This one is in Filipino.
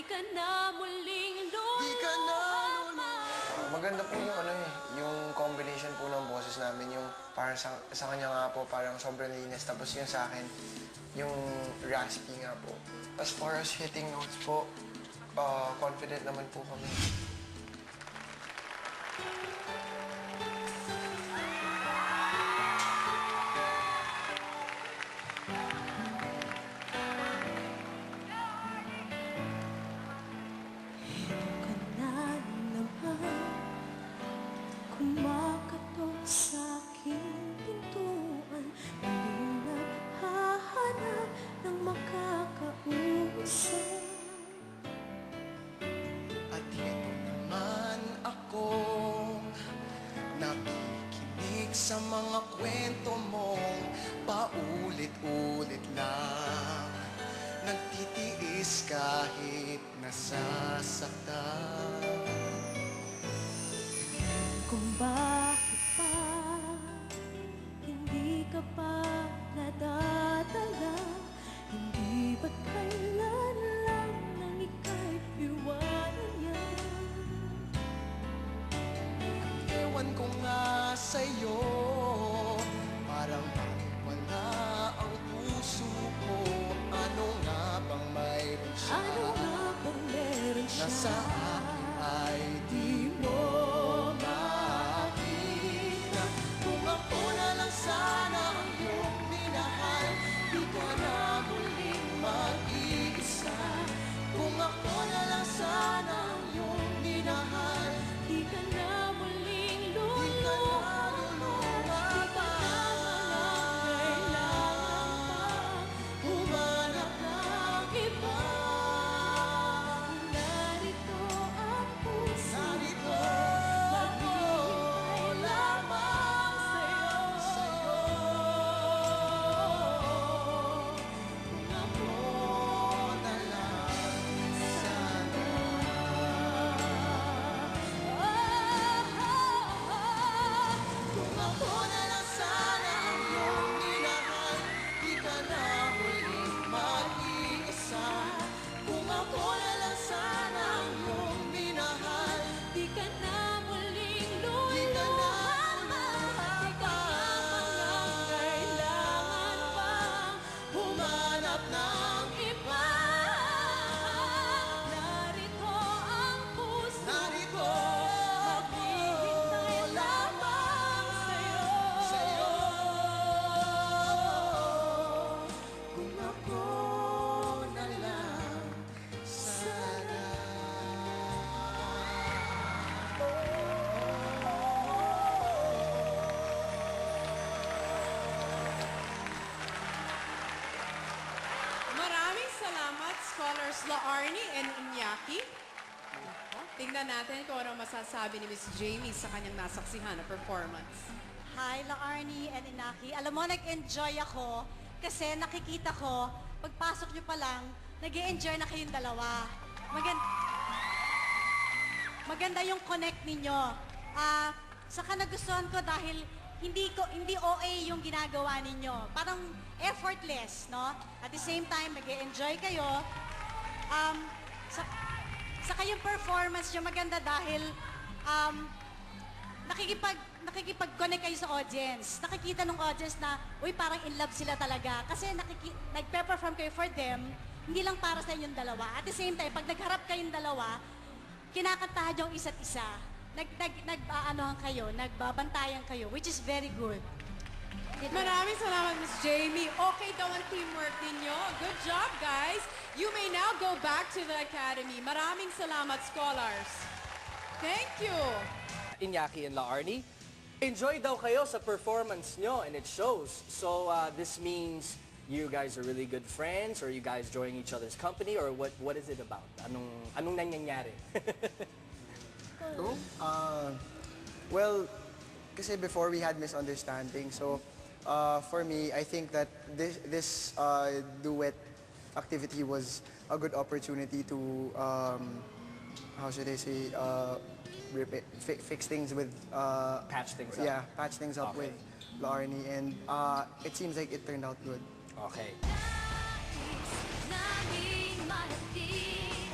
ka na muling luluha. Maganda po yung yung combination po ng boses namin, yung parang sa kanya nga po parang sobrang linis, tapos yung sa akin, yung raspy nga po. As far as hitting notes po, confident naman po kami. Kumakatok sa aking pintuan, muling naghahanap ng makakausap. At ito naman ako, nakikinig sa mga kwento mong paulit-ulit lang. Nagtitiis kahit nasasaktan. Kung bakit pa hindi ka pa nadadala, hindi ba't kailan lang nang ika'y iwanan niya? Ewan ko nga sa'yo, parang bakit wala ang puso ko. Ano nga bang mayroon siya? Ano nga bang meron siya? Na sa akin ay di mo makita. Kung ako na lang sana ang iyong minahal, di ka na muling mag-iisa. Kung ako na lang sana ang iyong minahal, Di ka na muling di ka luluha. na luluha pa. Humanap ng iba. Narito ang puso Narito ako maghihintay lamang sa'yo. Kung ako na lang sana. Kung ako na lang sana ang iyong minahal, di ka na muling mag-iisa. Kung ako na lang sana ang iyong minahal, Di ka na muling di ka na luluha. luluha Di ka na kailangan pang humanap ng iba. Narito ang puso narito ko, ako maghihintay lamang sa'yo. sa'yo. Kung ako na lang sana. Maraming salamat, Scholars Laarni and Iñaki. Tingnan natin kung ano masasabi ni Miss Jamie sa kanyang nasaksihan na performance. Hi, Laarni and Inaki. Alam mo, nag-enjoy ako kasi nakikita ko, pagpasok nyo pa lang, nag-enjoy na kayong dalawa. Maganda yung connect ninyo. Saka nagustuhan ko dahil hindi OA yung ginagawa ninyo. Parang effortless, no? At the same time, nag-enjoy kayo. Saka yung performance nyo maganda dahil nakikipag-connect kayo sa audience. Nakikita ng audience na, uy, parang in love sila talaga. Kasi nagpe-perform kayo for them, hindi lang para sa inyong dalawa. At the same time, pag nagharap kayong dalawa, kinakantahan yung isa't isa. Nag-aanohan kayo, nagbabantayan kayo, which is very good. Maraming salamat, Miss Jamie. Okay daw ang teamwork ninyo. Good job, guys. You may now go back to the academy. Maraming salamat, Scholars. Thank you. Iñaki and Laarni, enjoy daw kayo sa performance nyo and it shows. So this means you guys are really good friends or you guys enjoying each other's company or what is it about? Anong nangyayari? So, well, kasi before we had misunderstanding, so for me, I think that this duet activity was a good opportunity to, how should I say, fix things with... Patch things up. Yeah, patch things up Okay. with Laarni, and it seems like it turned out good. Okay. Naging malapit